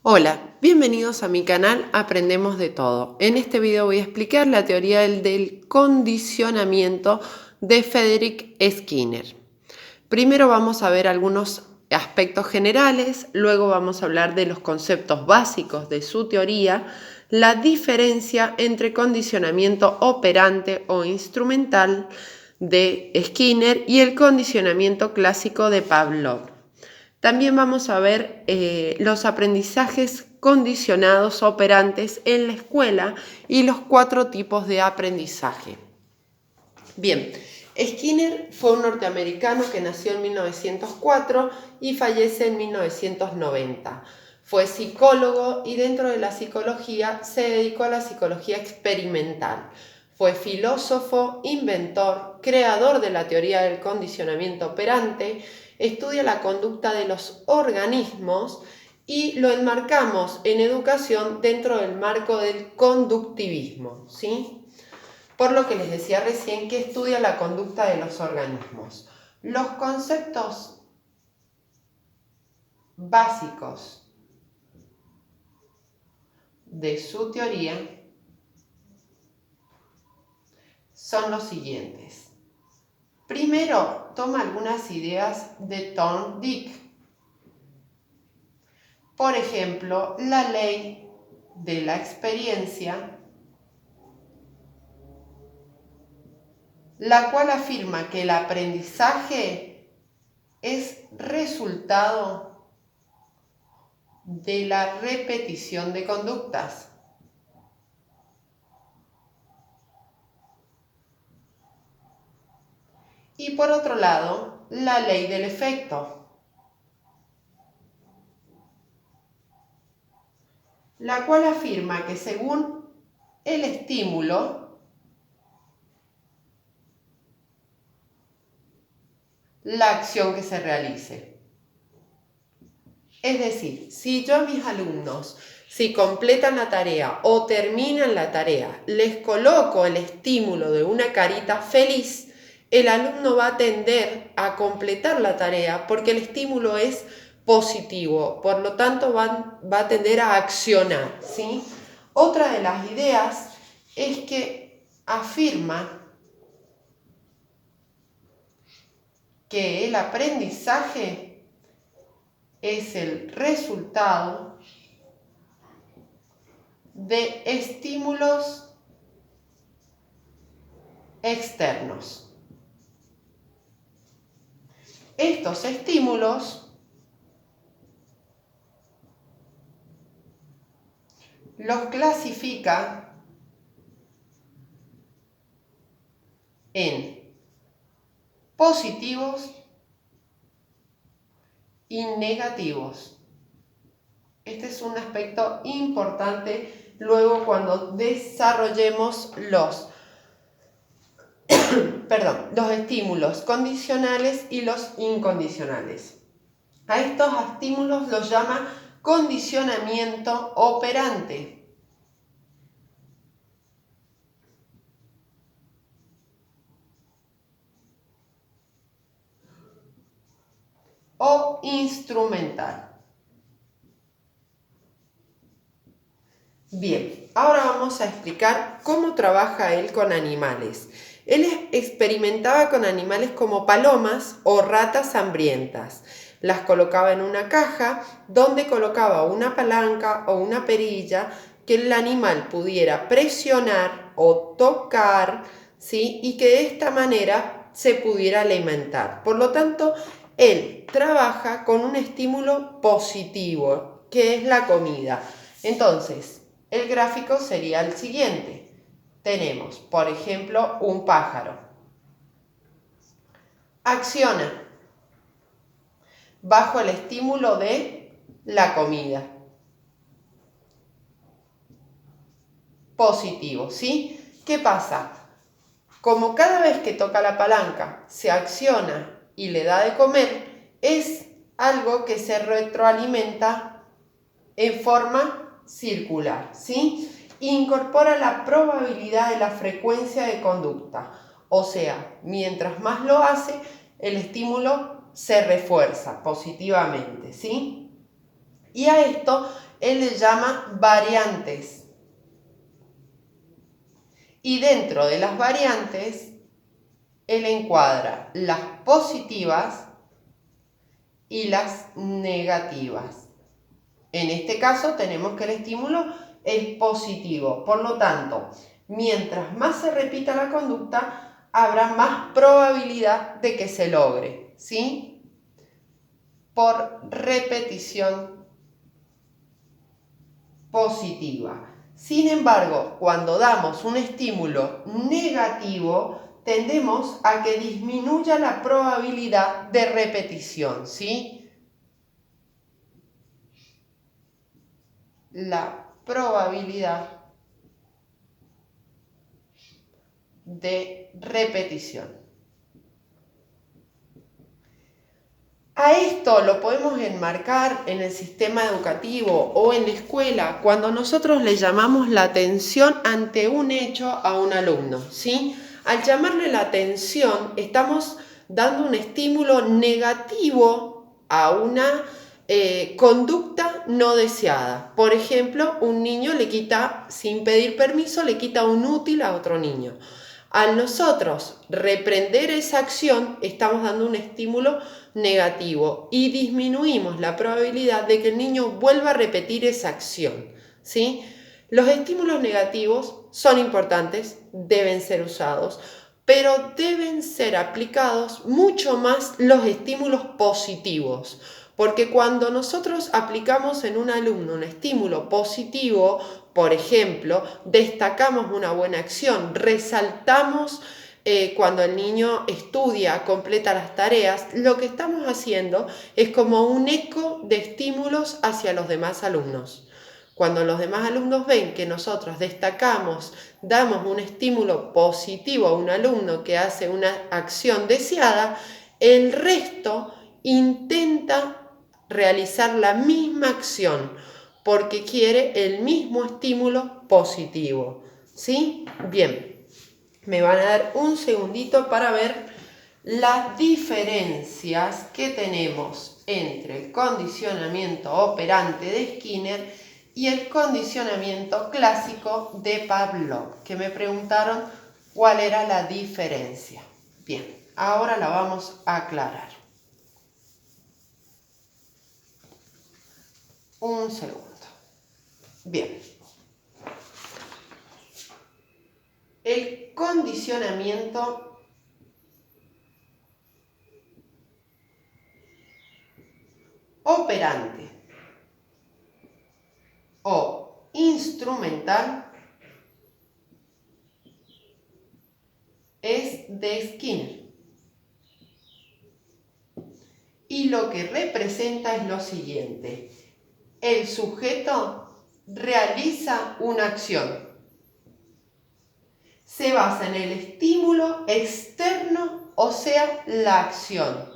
Hola, bienvenidos a mi canal Aprendemos de Todo. En este video voy a explicar la teoría del condicionamiento de Frederick Skinner. Primero vamos a ver algunos aspectos generales, luego vamos a hablar de los conceptos básicos de su teoría, la diferencia entre condicionamiento operante o instrumental de Skinner y el condicionamiento clásico de Pavlov. También vamos a ver los aprendizajes condicionados operantes en la escuela y los 4 tipos de aprendizaje. Bien, Skinner fue un norteamericano que nació en 1904 y fallece en 1990. Fue psicólogo y dentro de la psicología se dedicó a la psicología experimental. Fue filósofo, inventor, creador de la teoría del condicionamiento operante, estudia la conducta de los organismos y lo enmarcamos en educación dentro del marco del conductivismo, ¿sí? Por lo que les decía recién que estudia la conducta de los organismos. Los conceptos básicos de su teoría son los siguientes. Primero, toma algunas ideas de Thorndike. Por ejemplo, la ley de la experiencia, la cual afirma que el aprendizaje es resultado de la repetición de conductas. Y por otro lado, la ley del efecto, la cual afirma que según el estímulo, la acción que se realice. Es decir, si yo a mis alumnos, si completan la tarea o terminan la tarea, les coloco el estímulo de una carita feliz, el alumno va a tender a completar la tarea porque el estímulo es positivo, por lo tanto va a tender a accionar, ¿sí? Otra de las ideas es que afirma que el aprendizaje es el resultado de estímulos externos. Estos estímulos los clasifica en positivos y negativos. Este es un aspecto importante luego cuando desarrollemos los estímulos condicionales y los incondicionales. A estos estímulos los llama condicionamiento operante o instrumental. Bien, ahora vamos a explicar cómo trabaja él con animales. Él experimentaba con animales como palomas o ratas hambrientas. Las colocaba en una caja donde colocaba una palanca o una perilla que el animal pudiera presionar o tocar, ¿sí? Y que de esta manera se pudiera alimentar. Por lo tanto, él trabaja con un estímulo positivo, que es la comida. Entonces, el gráfico sería el siguiente. Tenemos, por ejemplo, un pájaro. Acciona bajo el estímulo de la comida. Positivo, ¿sí? ¿Qué pasa? Como cada vez que toca la palanca se acciona y le da de comer, es algo que se retroalimenta en forma circular, ¿sí? Incorpora la probabilidad de la frecuencia de conducta. O sea, mientras más lo hace, el estímulo se refuerza positivamente, ¿sí? Y a esto él le llama variantes. Y dentro de las variantes, él encuadra las positivas y las negativas. En este caso tenemos que el estímulo es positivo. Por lo tanto, mientras más se repita la conducta, habrá más probabilidad de que se logre, ¿sí? Por repetición positiva. Sin embargo, cuando damos un estímulo negativo, tendemos a que disminuya la probabilidad de repetición, ¿sí? La probabilidad de repetición. A esto lo podemos enmarcar en el sistema educativo o en la escuela cuando nosotros le llamamos la atención ante un hecho a un alumno, ¿sí? Al llamarle la atención estamos dando un estímulo negativo a una conducta no deseada. Por ejemplo, un niño le quita, sin pedir permiso, le quita un útil a otro niño. Al nosotros reprender esa acción, estamos dando un estímulo negativo y disminuimos la probabilidad de que el niño vuelva a repetir esa acción, ¿sí? Los estímulos negativos son importantes, deben ser usados, pero deben ser aplicados mucho más los estímulos positivos, porque cuando nosotros aplicamos en un alumno un estímulo positivo, por ejemplo, destacamos una buena acción, resaltamos cuando el niño estudia, completa las tareas, lo que estamos haciendo es como un eco de estímulos hacia los demás alumnos. Cuando los demás alumnos ven que nosotros destacamos, damos un estímulo positivo a un alumno que hace una acción deseada, el resto intenta realizar la misma acción porque quiere el mismo estímulo positivo. ¿Sí? Bien, me van a dar un segundito para ver las diferencias que tenemos entre el condicionamiento operante de Skinner y el condicionamiento clásico de Pavlov, que me preguntaron cuál era la diferencia. Bien, ahora la vamos a aclarar. Un segundo. Bien. El condicionamiento operante o instrumental es de Skinner. Y lo que representa es lo siguiente. El sujeto realiza una acción. Se basa en el estímulo externo, o sea, la acción.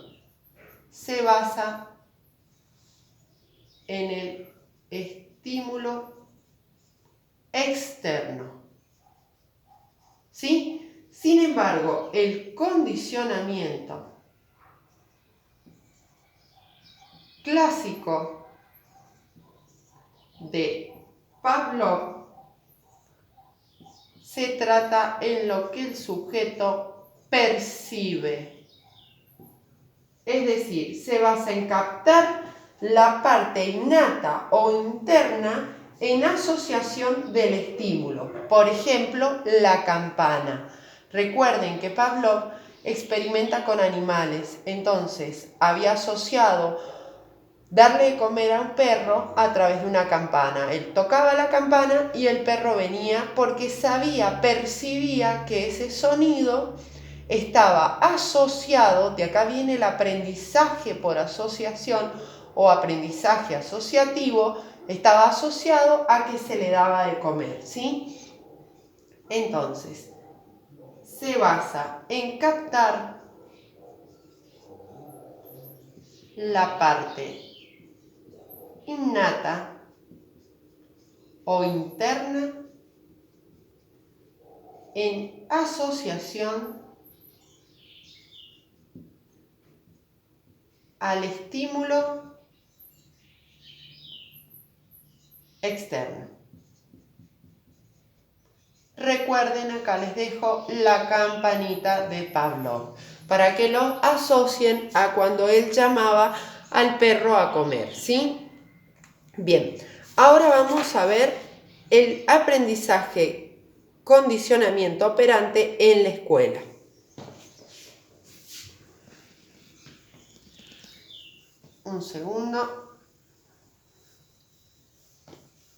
Se basa en el estímulo externo. ¿Sí? Sin embargo, el condicionamiento clásico de Pavlov se trata en lo que el sujeto percibe. Es decir, se basa en captar la parte innata o interna en asociación del estímulo. Por ejemplo, la campana. Recuerden que Pavlov experimenta con animales, entonces había asociado darle de comer a un perro a través de una campana. Él tocaba la campana y el perro venía porque sabía, percibía que ese sonido estaba asociado, de acá viene el aprendizaje por asociación o aprendizaje asociativo, estaba asociado a que se le daba de comer, ¿sí? Entonces, se basa en captar la parte innata o interna en asociación al estímulo externa. Recuerden, acá les dejo la campanita de Pavlov para que lo asocien a cuando él llamaba al perro a comer, ¿sí? Bien, ahora vamos a ver el aprendizaje, condicionamiento operante en la escuela. Un segundo.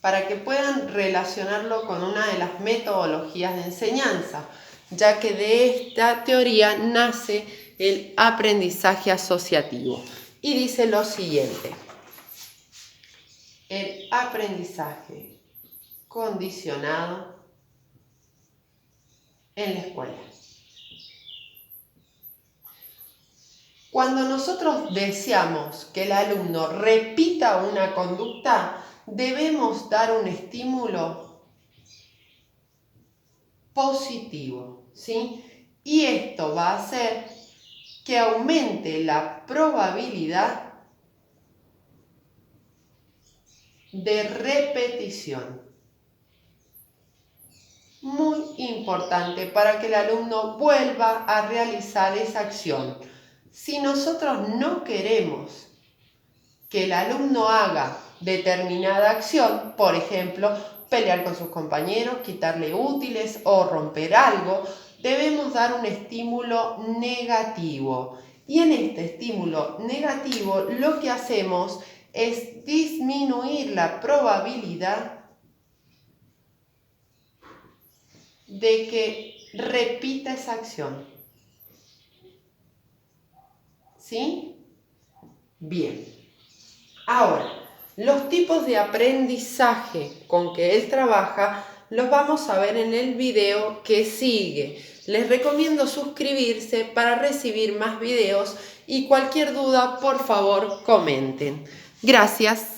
Para que puedan relacionarlo con una de las metodologías de enseñanza, ya que de esta teoría nace el aprendizaje asociativo. Y dice lo siguiente: el aprendizaje condicionado en la escuela. Cuando nosotros deseamos que el alumno repita una conducta, debemos dar un estímulo positivo, ¿sí? Y esto va a hacer que aumente la probabilidad de repetición. Muy importante para que el alumno vuelva a realizar esa acción. Si nosotros no queremos que el alumno haga determinada acción, por ejemplo, pelear con sus compañeros, quitarle útiles o romper algo, debemos dar un estímulo negativo. Y en este estímulo negativo lo que hacemos es disminuir la probabilidad de que repita esa acción. ¿Sí? Bien. Ahora, los tipos de aprendizaje con que él trabaja los vamos a ver en el video que sigue. Les recomiendo suscribirse para recibir más videos y cualquier duda, por favor, comenten. Gracias.